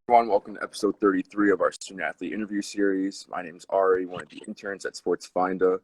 Everyone, welcome to episode 33 of our student athlete interview series. My name is Ari, one of the interns at Sports Finder.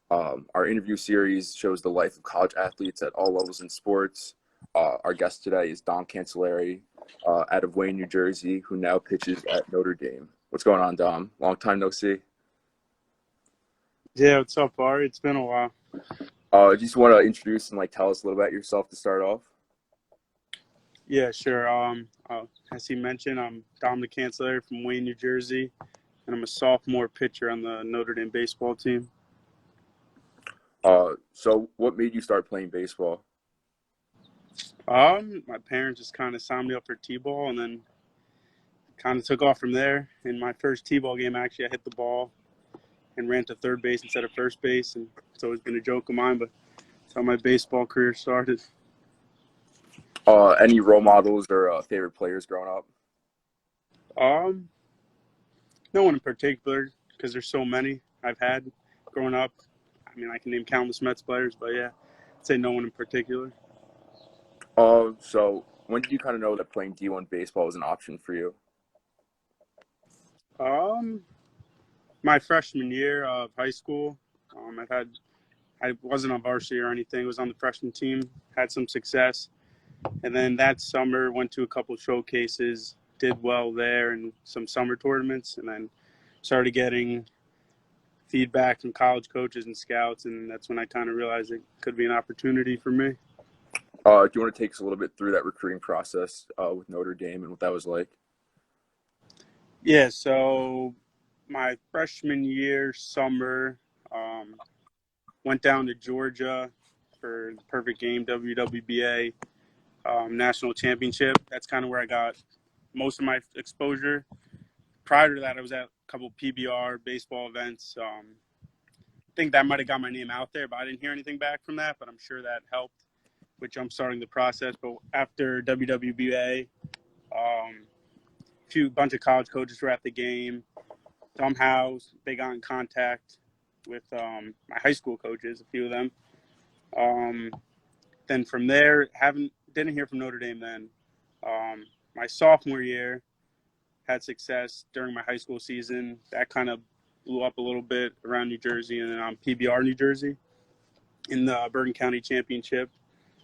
Our interview series shows the life of college athletes at all levels in sports. Our guest today is Dom Cancellieri out of Wayne, New Jersey, who now pitches at Notre Dame. What's going on, Dom? Long time no see. Yeah, what's up, Ari? It's been a while. Just want to introduce and tell us a little about yourself to start off. Yeah, sure. As he mentioned, I'm Dom the Cancellieri from Wayne, New Jersey, and I'm a sophomore pitcher on the Notre Dame baseball team. So what made you start playing baseball? My parents just kind of signed me up for T-ball, and then kind of took off from there. In my first T-ball game, actually, I hit the ball and ran to third base instead of first base, and it's always been a joke of mine, but that's how my baseball career started. Any role models or favorite players growing up? No one in particular, because there's so many I've had growing up. I mean, I can name countless Mets players, but yeah, I'd say no one in particular. So when did you kind of know that playing D1 baseball was an option for you? My freshman year of high school, I wasn't on varsity or anything. I was on the freshman team, had some success, and then that summer went to a couple showcases, did well there in some summer tournaments, and then started getting feedback from college coaches and scouts, and that's when I kind of realized it could be an opportunity for me. Do you want to take us a little bit through that recruiting process with Notre Dame and what that was like? Yeah, so my freshman year summer, went down to Georgia for the perfect game, WWBA national championship. That's kind of where I got most of my exposure. Prior to that, I was at a couple PBR baseball events. I think that might have got my name out there, but I didn't hear anything back from that, but I'm sure that helped with jumpstarting the process. But after WWBA, bunch of college coaches were at the game. Somehow they got in contact with my high school coaches, a few of them. Then from there, didn't hear from Notre Dame then. My sophomore year, had success during my high school season. That kind of blew up a little bit around New Jersey, and then PBR New Jersey in the Bergen County Championship.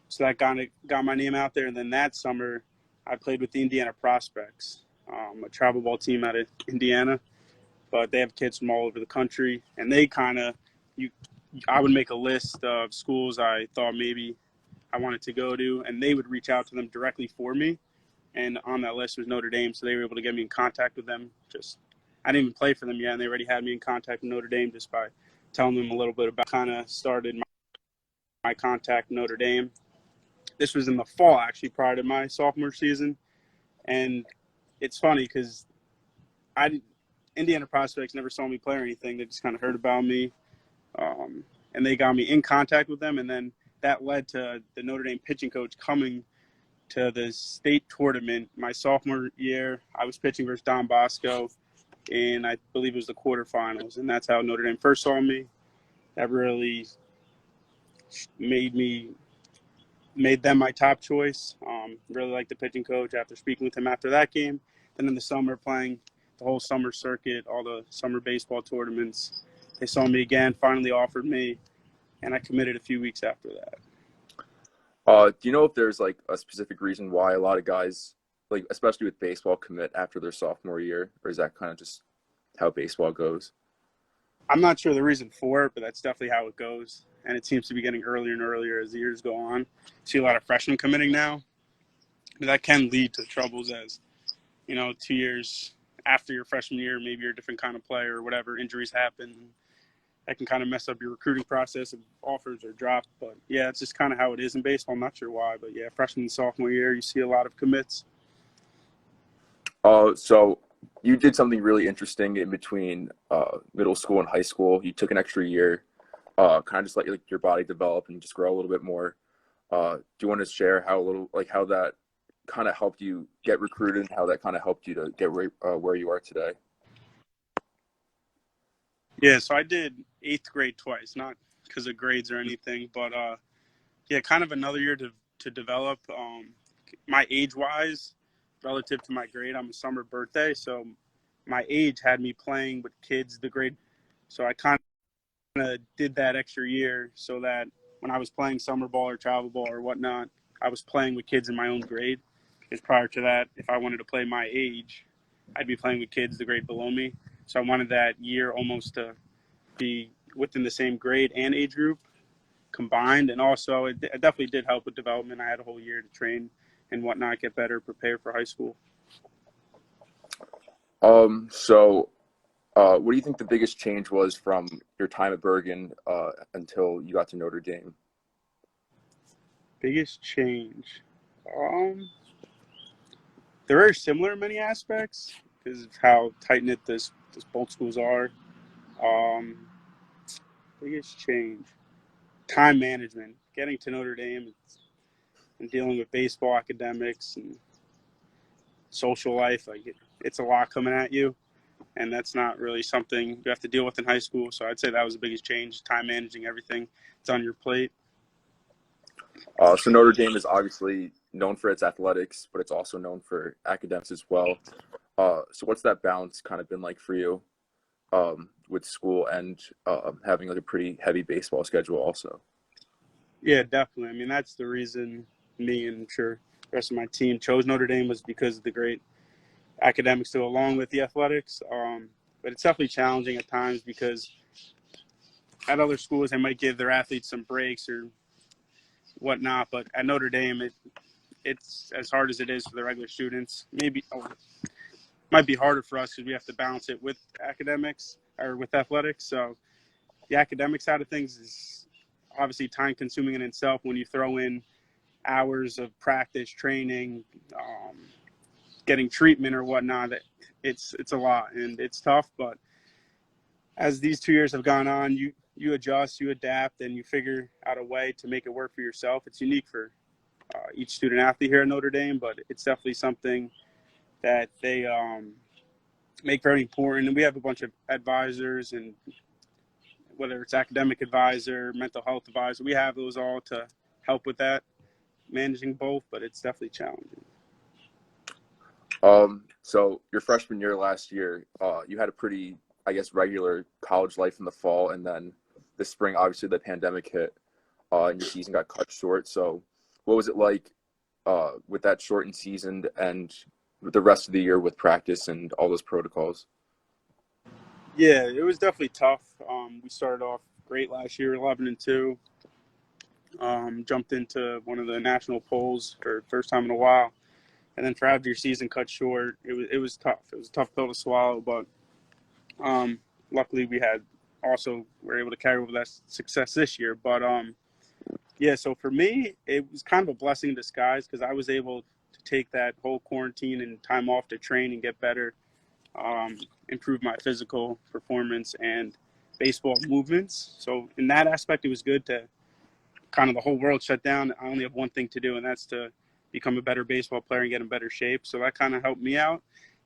So that got my name out there. And then that summer, I played with the Indiana Prospects, a travel ball team out of Indiana. But they have kids from all over the country, and they I would make a list of schools I thought maybe I wanted to go to, and they would reach out to them directly for me. And on that list was Notre Dame, so they were able to get me in contact with them. I didn't even play for them yet, and they already had me in contact with Notre Dame just by telling them a little bit about. Kind of started my contact with Notre Dame. This was in the fall, actually, prior to my sophomore season, and it's funny because Indiana Prospects never saw me play or anything. They just kind of heard about me, and they got me in contact with them, and then that led to the Notre Dame pitching coach coming to the state tournament my sophomore year. I was pitching versus Don Bosco, and I believe it was the quarterfinals, and that's how Notre Dame first saw me. That really made them my top choice. Really liked the pitching coach after speaking with him after that game. Then in the summer, playing the whole summer circuit, all the summer baseball tournaments, they saw me again, finally offered me, and I committed a few weeks after that. Do you know if there's a specific reason why a lot of guys, especially with baseball, commit after their sophomore year, or is that kind of just how baseball goes? I'm not sure the reason for it, but that's definitely how it goes, and it seems to be getting earlier and earlier as the years go on. See a lot of freshmen committing now, but that can lead to troubles as 2 years after your freshman year, maybe you're a different kind of player or whatever, injuries happen. That can kind of mess up your recruiting process if offers are dropped. But, yeah, it's just kind of how it is in baseball. I'm not sure why. But, yeah, freshman and sophomore year, you see a lot of commits. So you did something really interesting in between middle school and high school. You took an extra year, kind of just let your body develop and just grow a little bit more. Do you want to share how that kind of helped you get recruited and how that kind of helped you to get where you are today? Yeah, so I did 8th grade twice, not because of grades or anything, but kind of another year to develop. My age-wise, relative to my grade. I'm a summer birthday, so my age had me playing with kids the grade. So I kind of did that extra year so that when I was playing summer ball or travel ball or whatnot, I was playing with kids in my own grade. Because prior to that, if I wanted to play my age, I'd be playing with kids the grade below me. So I wanted that year almost to be within the same grade and age group combined. And also, it definitely did help with development. I had a whole year to train and whatnot, get better, prepare for high school. What do you think the biggest change was from your time at Bergen until you got to Notre Dame? Biggest change. They're very similar in many aspects because of how tight knit this both schools are. Um, Biggest change. Time management. Getting to Notre Dame and dealing with baseball, academics, and social life. Like it's a lot coming at you, and that's not really something you have to deal with in high school. So I'd say that was the biggest change: time managing everything that's on your plate. So Notre Dame is obviously known for its athletics, but it's also known for academics as well. So what's that balance kind of been like for you with school and having like a pretty heavy baseball schedule also? Yeah, definitely. I mean, that's the reason me and I'm sure the rest of my team chose Notre Dame was because of the great academics to go along with the athletics. But it's definitely challenging at times because at other schools they might give their athletes some breaks or whatnot, but at Notre Dame it's as hard as it is for the regular students. Maybe might be harder for us because we have to balance it with academics or with athletics. So the academic side of things is obviously time consuming in itself when you throw in hours of practice, training, getting treatment or whatnot. It's a lot and it's tough. But as these 2 years have gone on, you adjust, you adapt, and you figure out a way to make it work for yourself. It's unique for each student athlete here at Notre Dame, but it's definitely something that they make very important. And we have a bunch of advisors, and whether it's academic advisor, mental health advisor, we have those all to help with that, managing both, but it's definitely challenging. So your freshman year last year, you had a pretty, I guess, regular college life in the fall, and then this spring, obviously, the pandemic hit, and your season got cut short. So what was it like with that shortened season and the rest of the year with practice and all those protocols? Yeah, it was definitely tough. We started off great last year, 11-2. Jumped into one of the national polls for the first time in a while, and then for after your season cut short, it was tough. It was a tough pill to swallow, but luckily we were able to carry over that success this year. But yeah, so for me, it was kind of a blessing in disguise because I was able to take that whole quarantine and time off to train and get better, improve my physical performance and baseball movements. So in that aspect, it was good to kind of the whole world shut down. I only have one thing to do, and that's to become a better baseball player and get in better shape. So that kind of helped me out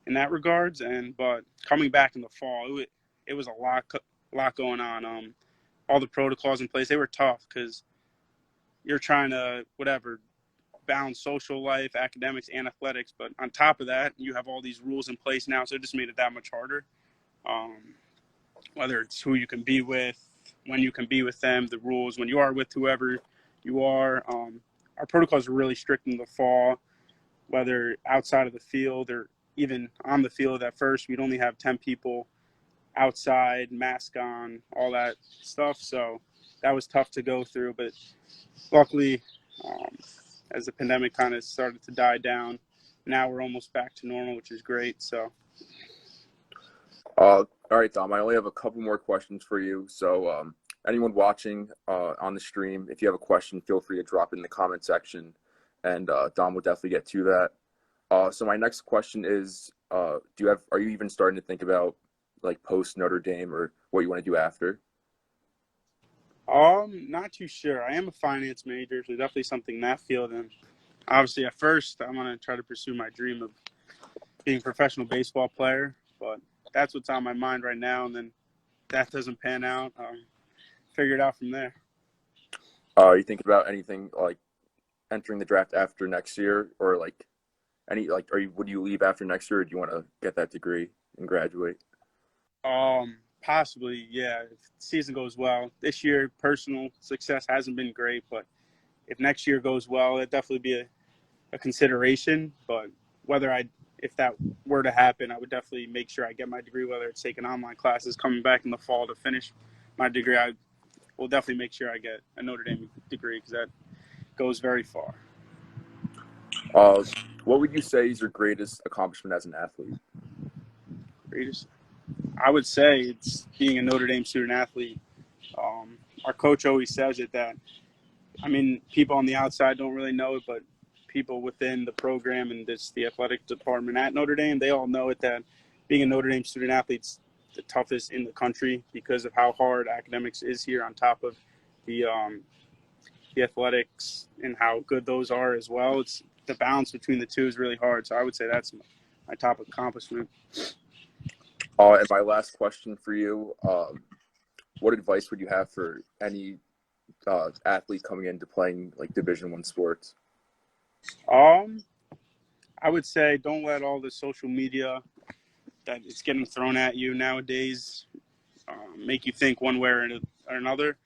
in that regards. But coming back in the fall, it was a lot going on. All the protocols in place, they were tough because you're trying to balance social life, academics, and athletics. But on top of that, you have all these rules in place now, so it just made it that much harder. Whether it's who you can be with, when you can be with them, the rules, when you are with whoever you are. Our protocols are really strict in the fall, whether outside of the field or even on the field. At first, we'd only have 10 people outside, mask on, all that stuff. So that was tough to go through. But luckily, as the pandemic kind of started to die down, now we're almost back to normal, which is great. So. All right, Dom, I only have a couple more questions for you. So anyone watching on the stream, if you have a question, feel free to drop it in the comment section, and Dom will definitely get to that. So my next question is, are you even starting to think about like post Notre Dame or what you want to do after? Not too sure. I am a finance major, so definitely something in that field. And obviously, at first, I'm gonna try to pursue my dream of being a professional baseball player. But that's what's on my mind right now. And then that doesn't pan out, figure it out from there. Are you thinking about anything like entering the draft after next year, or like Any like, would you leave after next year, or do you want to get that degree and graduate? Possibly, yeah. If the season goes well, this year personal success hasn't been great, but if next year goes well, it'd definitely be a consideration. But if that were to happen, I would definitely make sure I get my degree, whether it's taking online classes, coming back in the fall to finish my degree. I will definitely make sure I get a Notre Dame degree because that goes very far. What would you say is your greatest accomplishment as an athlete? Greatest, I would say it's being a Notre Dame student athlete. Our coach always says it that, I mean, people on the outside don't really know it, but people within the program and the athletic department at Notre Dame, they all know it that being a Notre Dame student athlete's the toughest in the country because of how hard academics is here on top of the athletics and how good those are as well. It's the balance between the two is really hard. So I would say that's my top accomplishment. And my last question for you, what advice would you have for any athlete coming into playing like Division I sports? I would say don't let all the social media that it's getting thrown at you nowadays make you think one way or another.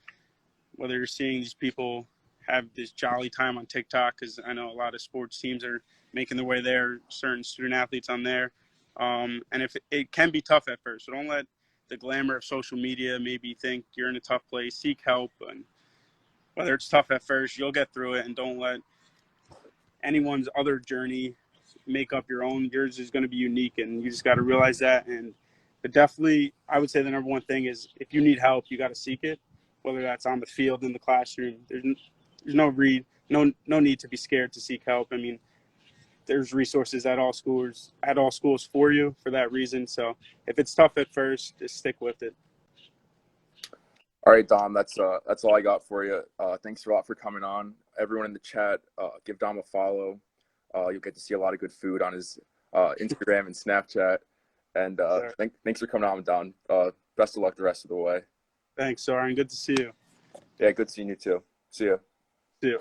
Whether you're seeing these people have this jolly time on TikTok, because I know a lot of sports teams are making their way there, certain student athletes on there. And if it can be tough at first, so don't let the glamour of social media maybe think you're in a tough place. Seek help, and whether it's tough at first, you'll get through it. And don't let anyone's other journey make up your own. Yours is going to be unique, and you just got to realize that. But definitely, I would say the number one thing is if you need help, you got to seek it, whether that's on the field, in the classroom. There's no need to be scared to seek help. I mean, there's resources at all schools for you for that reason. So if it's tough at first, just stick with it. All right, Dom, that's all I got for you. Thanks a lot for coming on. Everyone in the chat, give Dom a follow. You'll get to see a lot of good food on his Instagram and Snapchat. And thanks for coming on, Dom. Best of luck the rest of the way. Thanks, Soren. Good to see you. Yeah, good seeing you too. See ya. See you.